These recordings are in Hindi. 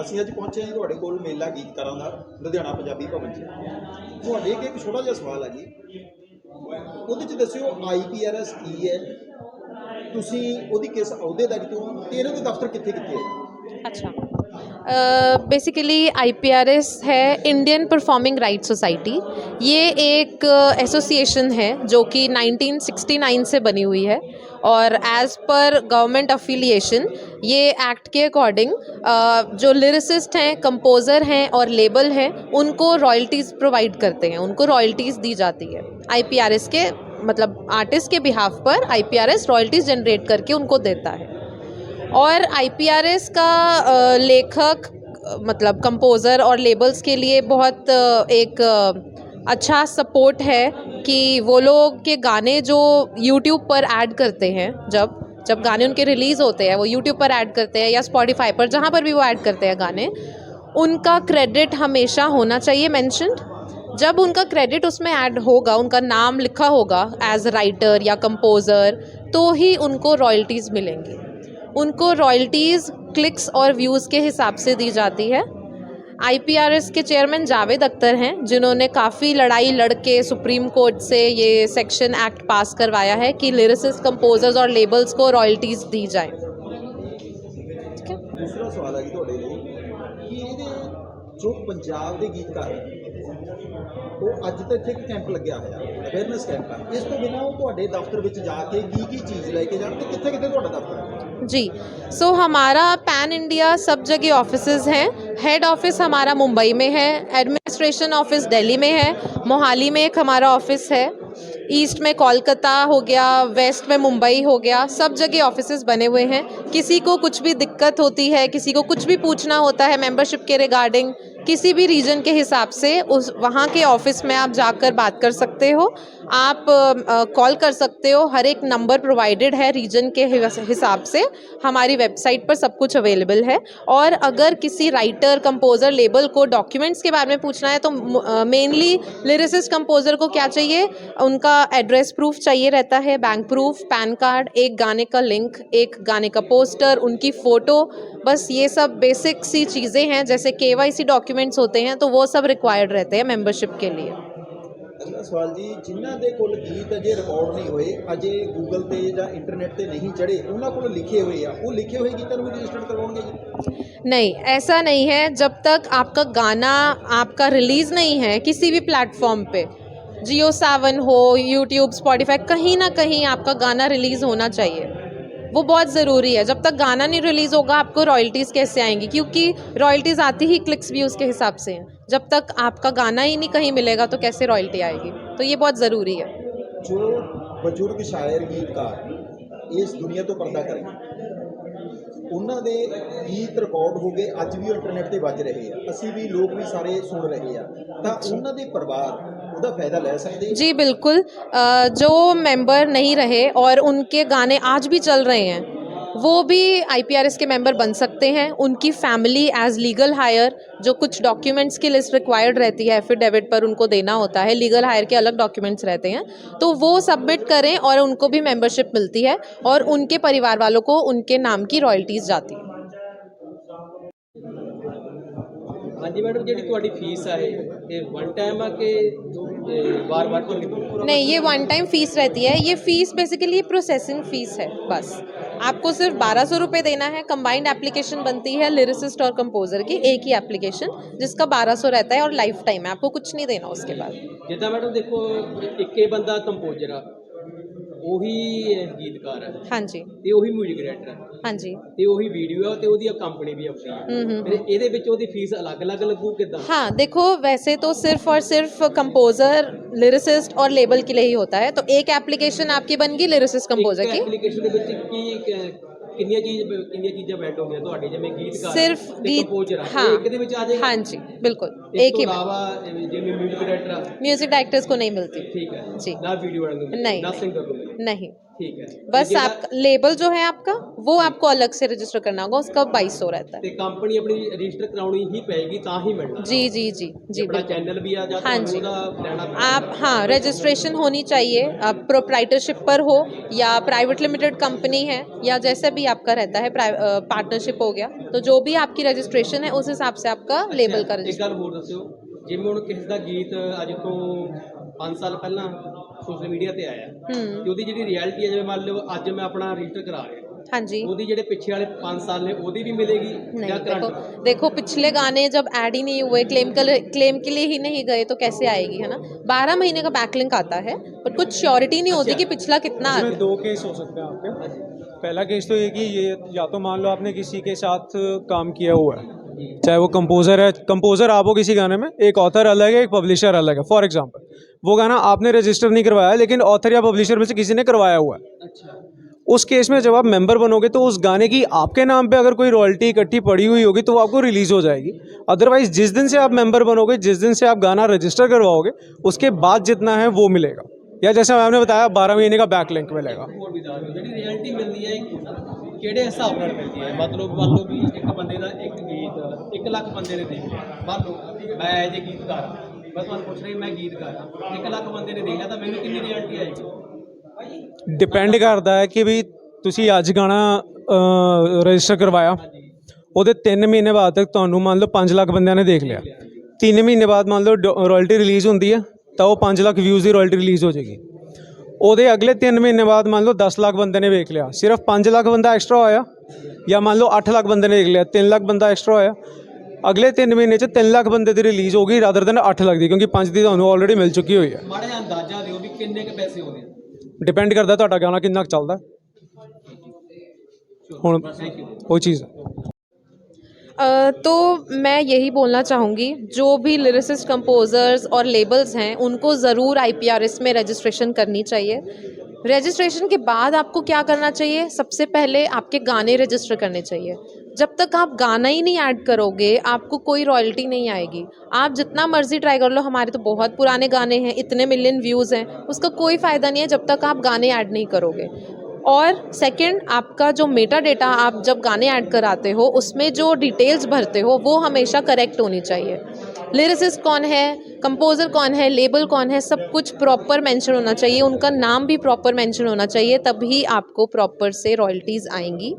ਅਸੀਂ ਅੱਜ ਪਹੁੰਚੇ ਹਾਂ ਤੁਹਾਡੇ ਕੋਲ ਮੇਲਾ ਗੀਤਕਾਰਾਂ ਦਾ ਲੁਧਿਆਣਾ ਪੰਜਾਬੀ ਭਵਨ 'ਚ। ਤੁਹਾਡੇ ਅੱਗੇ ਇੱਕ ਛੋਟਾ ਜਿਹਾ ਸਵਾਲ ਹੈ ਜੀ, ਉਹਦੇ 'ਚ ਦੱਸਿਓ IPRS ਕੀ ਹੈ, ਤੁਸੀਂ ਉਹਦੀ ਕਿਸ ਅਹੁਦੇਦਾਰੀ ਤੋਂ ਤੇ ਇਹਨਾਂ ਦੇ ਦਫ਼ਤਰ ਕਿੱਥੇ ਕਿੱਥੇ ਹੈ? अच्छा, बेसिकली IPRS है इंडियन परफॉर्मिंग राइट सोसाइटी। ये एक एसोसिएशन है जो कि 1969 से बनी हुई है और एज़ पर गवर्नमेंट अफिलिएशन ये एक्ट के अकॉर्डिंग जो लिरिसिस्ट हैं, कंपोज़र हैं और लेबल हैं उनको रॉयल्टीज़ प्रोवाइड करते हैं, उनको रॉयल्टीज़ दी जाती है। IPRS के मतलब आर्टिस्ट के बिहाफ पर IPRS रॉयल्टीज़ जनरेट करके उनको देता है। और IPRS का लेखक मतलब कंपोज़र और लेबल्स के लिए बहुत एक अच्छा सपोर्ट है कि वो लोग के गाने जो यूट्यूब पर ऐड करते हैं, जब गाने उनके रिलीज़ होते हैं वो यूट्यूब पर ऐड करते हैं या स्पॉटिफाई पर, जहाँ पर भी वो ऐड करते हैं गाने, उनका क्रेडिट हमेशा होना चाहिए मेंशन्ड। जब उनका क्रेडिट उसमें ऐड होगा, उनका नाम लिखा होगा एज राइटर या कंपोज़र, तो ही उनको रॉयल्टीज़ मिलेंगी। उनको रॉयल्टीज़ क्लिक्स और व्यूज़ के हिसाब से दी जाती है। IPRS के चेयरमैन जावेद अख्तर हैं, जिन्होंने काफ़ी लड़ाई लड़ के सुप्रीम कोर्ट से ये सेक्शन एक्ट पास करवाया है कि लिरिसिस्ट, कंपोजर्स और लेबल्स को रॉयल्टीज़ दी जाए। दूसरा सवाल है जी ਤੁਹਾਡੇ ਲਈ ਕਿ ਇਹਦੇ ਜੋ ਪੰਜਾਬ ਦੇ ਗੀਤਕਾਰ ਉਹ ਅੱਜ ਤੱਕ ਇੱਕ ਕੈਂਪ ਲੱਗਿਆ ਹੋਇਆ ਅਵੇਅਰਨੈਸ ਕੈਂਪ ਹੈ, ਇਸ ਤੋਂ ਬਿਨਾਂ ਉਹ ਤੁਹਾਡੇ ਦਫ਼ਤਰ ਵਿੱਚ ਜਾ ਕੇ ਕੀ ਚੀਜ਼ ਲੈ ਕੇ ਜਾਣ ਤੇ ਕਿੱਥੇ ਕਿੱਥੇ ਤੁਹਾਡਾ ਦਫ਼ਤਰ ਹੈ? जी, सो हमारा पैन इंडिया सब जगह ऑफिसेज़ हैं। हेड ऑफिस हमारा मुंबई में है, एडमिनिस्ट्रेशन ऑफिस दिल्ली में है, मोहाली में एक हमारा ऑफिस है, ईस्ट में कोलकाता हो गया, वेस्ट में मुंबई हो गया, सब जगह ऑफिसेज़ बने हुए हैं। किसी को कुछ भी दिक्कत होती है, किसी को कुछ भी पूछना होता है मेंबरशिप के रिगार्डिंग, किसी भी रीजन के हिसाब से उस वहाँ के ऑफिस में आप जाकर बात कर सकते हो, आप कॉल कर सकते हो। हर एक नंबर प्रोवाइडेड है रीजन के हिसाब से, हमारी वेबसाइट पर सब कुछ अवेलेबल है। और अगर किसी राइटर, कंपोज़र, लेबल को डॉक्यूमेंट्स के बारे में पूछना है तो मेनली लिरिसिस्ट, कंपोज़र को क्या चाहिए, उनका एड्रेस प्रूफ चाहिए रहता है, बैंक प्रूफ, पैन कार्ड, एक गाने का लिंक, एक गाने का पोस्टर, उनकी फ़ोटो, बस ये सब बेसिक सी चीज़ें हैं। जैसे KYC डॉक्यूमेंट्स होते हैं तो वो सब रिक्वायर्ड रहते हैं मेंबरशिप के लिए। अगला सवाल जी, जिन्हों के कोल गीत अजे रिकॉर्ड नहीं हुए, अजे गूगल पे या इंटरनेट पे नहीं चढ़े, उन्होंने को लिखे हुए आ, वो लिखे हुए गीतों को रजिस्टर्ड करवाओगे जी? नहीं, ऐसा नहीं है। जब तक आपका गाना आपका रिलीज़ नहीं है किसी भी प्लेटफॉर्म पे, JioSaavn हो, यूट्यूब, स्पॉटिफाई, कहीं ना कहीं आपका गाना रिलीज़ होना चाहिए। वो बहुत ज़रूरी है। जब तक गाना नहीं रिलीज़ होगा आपको रॉयल्टीज़ कैसे आएंगी, क्योंकि रॉयल्टीज़ आती ही क्लिक्स व्यूज़ के हिसाब से हैं। जब तक आपका गाना ही नहीं कहीं मिलेगा तो कैसे रॉयल्टी आएगी, तो ये बहुत ज़रूरी है। जो बजुर्ग शायर गीतकार इस दुनिया तो पर्दा करेंगे, ਉਹਨਾਂ ਦੇ ਗੀਤ ਰਿਕਾਰਡ ਹੋ ਗਏ, ਅੱਜ ਵੀ ਇੰਟਰਨੈਟ ਤੇ ਵੱਜ ਰਹੇ ਆ, ਅਸੀਂ ਵੀ ਲੋਕ ਵੀ ਸਾਰੇ ਸੁਣ ਰਹੇ ਆ, ਤਾਂ ਉਹਨਾਂ ਦੇ ਪਰਿਵਾਰ ਉਹਦਾ ਫਾਇਦਾ ਲੈ ਸਕਦੇ? जी बिल्कुल। जो मेंबर नहीं रहे और उनके गाने आज भी चल रहे हैं वो भी IPRS के मेंबर बन सकते हैं। उनकी फैमिली एज लीगल हायर, जो कुछ डॉक्यूमेंट्स की लिस्ट रिक्वायर्ड रहती है, एफिडेविट पर उनको देना होता है, लीगल हायर के अलग डॉक्यूमेंट्स रहते हैं, तो वो सबमिट करें और उनको भी मेंबरशिप मिलती है और उनके परिवार वालों को उनके नाम की रॉयल्टीज़ जाती है। हाँ जी मैडम, जी थोड़ी फीस है ये वन टाइम आ के बार बार नहीं, ये वन टाइम फ़ीस रहती है। ये फ़ीस बेसिकली प्रोसेसिंग फ़ीस है बस। आपको सिर्फ 1200 रुपये देना है। कंबाइंड एप्लीकेशन बनती है लिरिसिस्ट और कंपोज़र की, एक ही एप्लीकेशन जिसका 1200 रहता है और लाइफ टाइम है, आपको कुछ नहीं देना उसके बाद। जिदा मैडम देखो एक बंदा कंपोजर आ, ਉਹੀ ਗੀਤਕਾਰ ਹੈ, हाँ जी, ਤੇ ਉਹੀ 뮤직 ਡਾਇਰੈਕਟਰ ਹੈ, हाँ जी। ਤੇ ਉਹੀ ਵੀਡੀਓ ਹੈ ਤੇ ਉਹਦੀ ਕੰਪਨੀ ਵੀ ਆਪਣੀ ਹੈ, ਫਿਰ ਇਹਦੇ ਵਿੱਚ ਉਹਦੀ ਫੀਸ ਅਲੱਗ-ਅਲੱਗ ਲੱਗੂ ਕਿਦਾਂ? हाँ, देखो वैसे तो सिर्फ और सिर्फ कंपोज़र, लिरिसिस्ट और लेबल के लिए ही होता है, तो एक एप्लीकेशन आपकी बन गई लिरिसिस्ट, कंपोज़र की। ਐਪਲੀਕੇਸ਼ਨ ਦੇ ਵਿੱਚ ਕੀ ਕਿੰਨੀਆਂ ਚੀਜ਼ਾਂ ਐਡ ਹੋ ਗਈਆਂ ਤੁਹਾਡੇ, ਜਿਵੇਂ ਗੀਤਕਾਰ सिर्फ ਤੇ गीत, ਕੰਪੋਜ਼ਰ हाँ ਇੱਕ ਦੇ ਵਿੱਚ ਆ ਜਾਏਗਾ? हाँ जी बिल्कुल, ਇਸ एक ਤੋਂ ही में। ਇਲਾਵਾ ਜਿਵੇਂ 뮤직 ਡਾਇਰੈਕਟਰ म्यूज़िक डायरेक्टर्स को नहीं मिलती ਠੀਕ ਹੈ जी, ਨਾ ਵੀਡੀਓ ਬਣਾਉਂਦੇ नहीं ਨਾ ਸਿੰਗਰ ਨੂੰ? नहीं, ठीक है बस आप लेबल जो है आपका वो आपको अलग से रजिस्टर करना होगा, उसका 2200 रहता है। ਤੇ ਕੰਪਨੀ ਆਪਣੀ ਰਜਿਸਟਰ ਕਰਾਉਣੀ ਹੀ ਪਏਗੀ ਤਾਂ ਹੀ ਮਿਲਣਾ जी जी जी जी ਆਪਣਾ बिल्कुल। ਚੈਨਲ ਵੀ ਆ ਜਾਂ हाँ ਤੁਹਾਨੂੰ जी, ਉਹਦਾ ਲੈਣਾ ਪੈਣਾ आप हाँ रजिस्ट्रेशन होनी चाहिए, आप प्रोप्राइटरशिप पर हो या प्राइवेट लिमिटेड कंपनी है या जैसे भी आपका रहता है, पार्टनरशिप हो गया, तो जो भी आपकी रजिस्ट्रेशन है उस हिसाब से आपका लेबल का ਇੱਕ रजिस्ट्रेशन। ਗੱਲ ਹੋਰ ਦੱਸਿਓ ਜਿਵੇਂ ਹੁਣ ਕਿਸੇ ਦਾ ਗੀਤ ਅੱਜ ਤੋਂ 5 ਸਾਲ ਪਹਿਲਾਂ ਸੋਸ਼ਲ ਮੀਡੀਆ ਤੇ ਆਇਆ ਤੇ ਉਹਦੀ ਜਿਹੜੀ ਰਿਐਲਿਟੀ ਹੈ ਜਿਵੇਂ ਮੰਨ ਲਓ ਅੱਜ ਮੈਂ ਆਪਣਾ ਰਜਿਸਟਰ ਕਰਾ ਰਿਹਾ हाँ जी। ਉਹਦੀ ਜਿਹੜੇ ਪਿੱਛੇ ਵਾਲੇ 5 ਸਾਲ ਨੇ ਉਹਦੀ ਵੀ ਮਿਲੇਗੀ नहीं ਜਾਂ देखो, ਕਰंट देखो पिछले गाने जब ऐड ही नहीं हुए, क्लेम के लिए ही नहीं गए तो कैसे आएगी, है ना। 12 महीने का बैकलिंक आता है पर कुछ श्योरिटी नहीं होती कि पिछला कितना आ इसमें गया। 2 केस हो सकते हैं आपके। पहला केस तो ये कि ये या तो मान लो आपने किसी के साथ काम किया हुआ है, चाहे वो कंपोज़र है, कंपोज़र आप हो किसी गाने में, एक ऑथर अलग है, एक पब्लिशर अलग है। फॉर एग्जांपल वो गाना आपने रजिस्टर नहीं करवाया लेकिन ऑथर या पब्लिशर में से किसी ने करवाया हुआ है। अच्छा उस केस में जब आप मेंबर बनोगे तो उस गाने की आपके नाम पे अगर कोई रॉयल्टी इकट्ठी पड़ी हुई होगी तो वो आपको रिलीज़ हो जाएगी। अदरवाइज़ जिस दिन से आप मेंबर बनोगे, जिस दिन से आप गाना रजिस्टर करवाओगे, उसके बाद जितना है वो मिलेगा। या जैसे आपने बताया 12 महीने का बैक लिंक मिलेगा। ਹੋਰ ਵੀ ਦੱਸ ਦਿਓ ਜਿਹੜੀ ਰਿਐਲਿਟੀ ਮਿਲਦੀ ਹੈ ਕਿਹੜੇ ਹਿਸਾਬ ਨਾਲ ਮਿਲਦੀ ਹੈ ਮਤਲਬ ਮੰਨ ਲਓ ਵੀ ਇੱਕ ਬੰਦੇ ਦਾ ਇੱਕ ਗੀਤ 1 ਲੱਖ ਬੰਦੇ ਨੇ ਦੇਖ ਲਿਆ ਮੰਨ ਲਓ ਮੈਂ ਜੇ ਗੀਤਕਾਰ ਹਾਂ ਮੈਂ ਤੁਹਾਨੂੰ ਪੁੱਛ ਰਿਹਾ ਮੈਂ ਗੀਤਕਾਰ ਹਾਂ 1 ਲੱਖ ਬੰਦੇ ਨੇ ਦੇਖ ਲਿਆ ਤਾਂ ਮੈਨੂੰ ਕਿੰਨੀ ਰਿਐਲਿਟੀ ਆਏਗੀ ਡਿਪੈਂਡ ਕਰਦਾ ਹੈ ਕਿ ਵੀ ਤੁਸੀਂ ਅੱਜ ਗਾਣਾ ਰਜਿਸਟਰ ਕਰਵਾਇਆ, ਉਹਦੇ 3 ਮਹੀਨੇ ਬਾਅਦ ਤੱਕ ਤੁਹਾਨੂੰ ਮੰਨ ਲਓ 5 ਲੱਖ ਬੰਦਿਆਂ ਨੇ ਦੇਖ ਲਿਆ। 3 ਮਹੀਨੇ ਬਾਅਦ ਮੰਨ ਲਓ ਰਾਇਲਟੀ ਰਿਲੀਜ਼ ਹੁੰਦੀ ਹੈ ਤਾਂ ਉਹ 5 ਲੱਖ ਵਿਊਜ਼ ਦੀ ਰਾਇਲਟੀ ਰਿਲੀਜ਼ ਹੋ ਜਾਏਗੀ। ਉਹਦੇ ਅਗਲੇ 3 ਮਹੀਨੇ ਬਾਅਦ ਮੰਨ ਲਓ 10 ਲੱਖ ਬੰਦੇ ਨੇ ਵੇਖ ਲਿਆ, ਸਿਰਫ 5 ਲੱਖ ਬੰਦਾ ਐਕਸਟਰਾ ਹੋਇਆ, ਜਾਂ ਮੰਨ ਲਓ 8 ਲੱਖ ਬੰਦੇ ਨੇ ਦੇਖ ਲਿਆ, 3 ਲੱਖ ਬੰਦਾ ਐਕਸਟਰਾ ਹੋਇਆ। ਅਗਲੇ 3 ਮਹੀਨੇ 'ਚ 3 ਲੱਖ ਬੰਦੇ ਦੀ ਰਿਲੀਜ਼ ਹੋ ਗਈ ਰਾਦਰ ਦੈਨ 8 ਲੱਖ ਦੀ, ਕਿਉਂਕਿ 5 ਦੀ ਤੁਹਾਨੂੰ ਆਲਰੇਡੀ ਮਿਲ ਚੁੱਕੀ ਹੋਈ ਹੈ। ਮਾੜਾ ਜਿਹਾ ਅੰਦਾਜ਼ਾ ਦਿਓ ਵੀ ਕਿੰਨੇ ਕੁ ਪੈਸੇ ਹੋਣੇ ਡਿਪੈਂਡ ਕਰਦਾ ਤੁਹਾਡਾ ਗਾਣਾ ਕਿੰਨਾ ਕੁ ਚੱਲਦਾ ਹੁਣ, ਉਹ ਚੀਜ਼ ਹੈ। तो मैं यही बोलना चाहूँगी, जो भी लिरिसिस्ट कंपोज़र्स और लेबल्स हैं उनको ज़रूर IPRS में रजिस्ट्रेशन करनी चाहिए। रजिस्ट्रेशन के बाद आपको क्या करना चाहिए, सबसे पहले आपके गाने रजिस्टर करने चाहिए। जब तक आप गाना ही नहीं ऐड करोगे आपको कोई रॉयल्टी नहीं आएगी। आप जितना मर्ज़ी ट्राई कर लो, हमारे तो बहुत पुराने गाने हैं, इतने मिलियन व्यूज़ हैं, उसका कोई फ़ायदा नहीं है जब तक आप गाने ऐड नहीं करोगे। और सेकंड, आपका जो मेटा डेटा आप जब गाने ऐड कराते हो उसमें जो डिटेल्स भरते हो वो हमेशा करेक्ट होनी चाहिए। लिरिसिस्ट कौन है, कंपोज़र कौन है, लेबल कौन है, सब कुछ प्रॉपर मेंशन होना चाहिए, उनका नाम भी प्रॉपर मेंशन होना चाहिए, तभी आपको प्रॉपर से रॉयल्टीज़ आएंगी।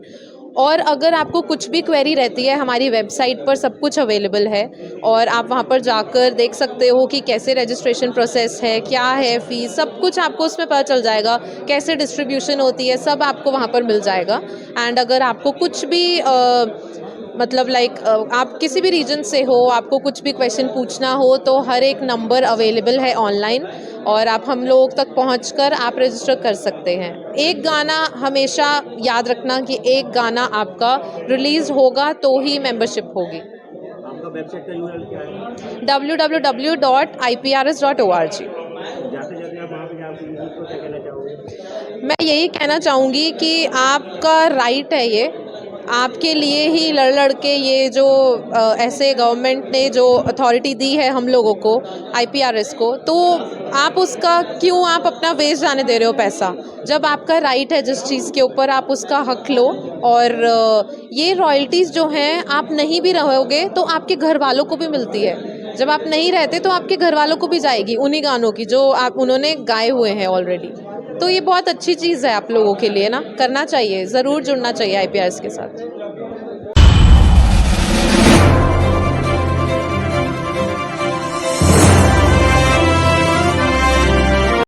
और अगर आपको कुछ भी क्वेरी रहती है, हमारी वेबसाइट पर सब कुछ अवेलेबल है और आप वहाँ पर जाकर देख सकते हो कि कैसे रजिस्ट्रेशन प्रोसेस है, क्या है फ़ीस, सब कुछ आपको उसमें पता चल जाएगा, कैसे डिस्ट्रीब्यूशन होती है, सब आपको वहाँ पर मिल जाएगा। एंड अगर आपको कुछ भी मतलब आप किसी भी रीजन से हो, आपको कुछ भी क्वेश्चन पूछना हो तो हर एक नंबर अवेलेबल है ऑनलाइन और आप हम लोगों तक पहुंचकर आप रजिस्टर कर सकते हैं। एक गाना हमेशा याद रखना कि एक गाना आपका रिलीज़ होगा तो ही मेंबरशिप होगी। आपका वेबसाइट का यूआरएल क्या है? www.iprs.org। जाते जाते आप वहाँ पे जाकर यूट्यूब को क्या कहना चाहोगे? मैं यही कहना चाहूँगी कि आपका राइट है, ये आपके लिए ही लड़ के ये जो ऐसे गवर्नमेंट ने जो अथॉरिटी दी है हम लोगों को, IPRS को, तो आप उसका क्यों आप अपना वेस्ट जाने दे रहे हो पैसा, जब आपका राइट है जिस चीज़ के ऊपर आप उसका हक लो। और ये रॉयल्टीज़ जो हैं आप नहीं भी रहोगे तो आपके घर वालों को भी मिलती है, जब आप नहीं रहते तो आपके घर वालों को भी जाएगी उन्हीं गानों की जो आप उन्होंने गाए हुए हैं ऑलरेडी। तो ये बहुत अच्छी चीज़ है आप लोगों के लिए ना, करना चाहिए, ज़रूर जुड़ना चाहिए IPRS के साथ।